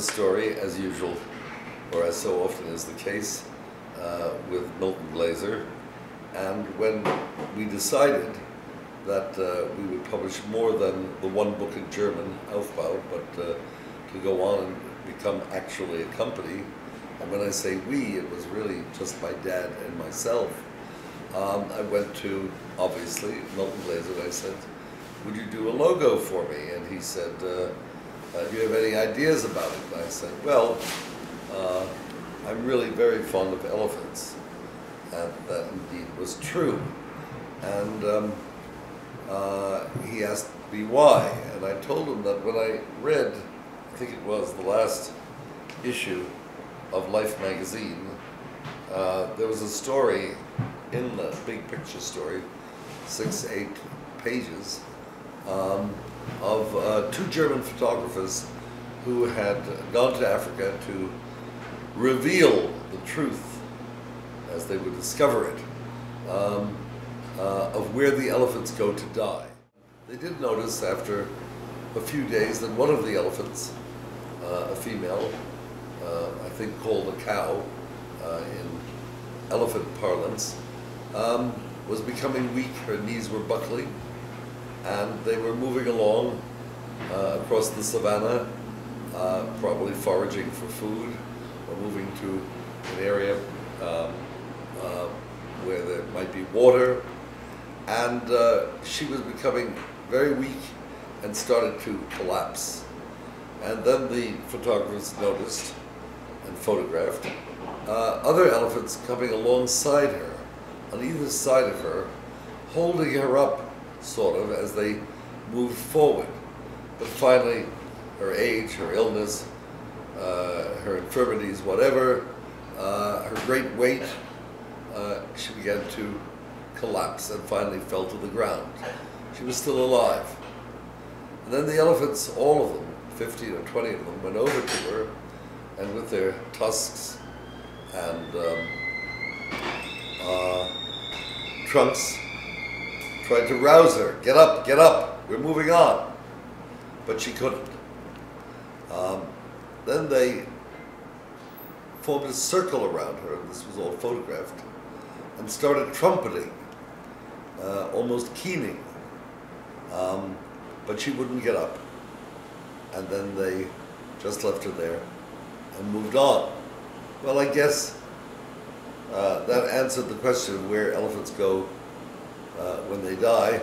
a story, as usual, or as so often is the case, with Milton Glaser. And when we decided that we would publish more than the one book in German, Aufbau, but to go on and become actually a company, and when I say we, it was really just my dad and myself, I went to, obviously, Milton Glaser, and I said, would you do a logo for me? And he said, do you have any ideas about it? And I said, well, I'm really very fond of elephants. And that indeed was true. And he asked me why. And I told him that when I read, I think it was the last issue of Life magazine, there was a story in the big picture story, 6-8 pages, of two German photographers who had gone to Africa to reveal the truth, as they would discover it, of where the elephants go to die. They did notice after a few days that one of the elephants, a female, I think called a cow in elephant parlance, was becoming weak. Her knees were buckling, and they were moving along across the savannah, probably foraging for food, or moving to an area where there might be water, and she was becoming very weak and started to collapse. And then the photographers noticed and photographed other elephants coming alongside her, on either side of her, holding her up, sort of, as they moved forward. But finally, her age, her illness, her infirmities, whatever, her great weight, she began to collapse and finally fell to the ground. She was still alive. And then the elephants, all of them, 15 or 20 of them, went over to her, and with their tusks and trunks, tried to rouse her. Get up, we're moving on. But she couldn't. Then they formed a circle around her, and this was all photographed, and started trumpeting, almost keening. But she wouldn't get up. And then they just left her there and moved on. Well, I guess that answered the question of where elephants go when they die.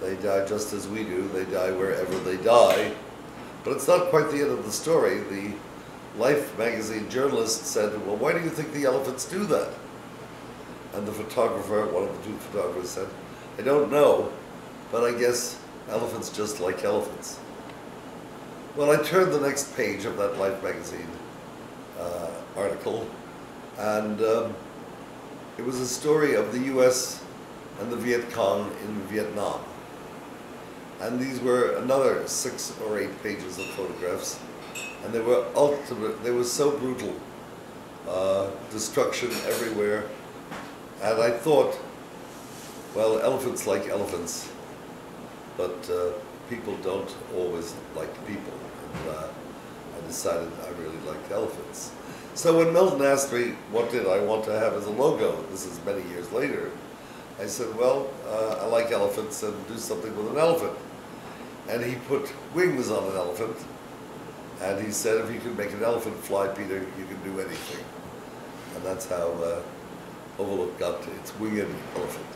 They die just as we do. They die wherever they die. But it's not quite the end of the story. The Life magazine journalist said, well, why do you think the elephants do that? And the photographer, one of the two photographers, said, I don't know, but I guess elephants just like elephants. Well, I turned the next page of that Life magazine article, and it was a story of the US and the Viet Cong in Vietnam. And these were another 6 or 8 pages of photographs, and they were they were so brutal, destruction everywhere. And I thought, well, elephants like elephants, but people don't always like people. And I decided I really liked elephants. So when Milton asked me what did I want to have as a logo, this is many years later, I said, well, I like elephants, and do something with an elephant. And he put wings on an elephant, and he said, if you could make an elephant fly, Peter, you can do anything. And that's how Overlook got its winged elephant.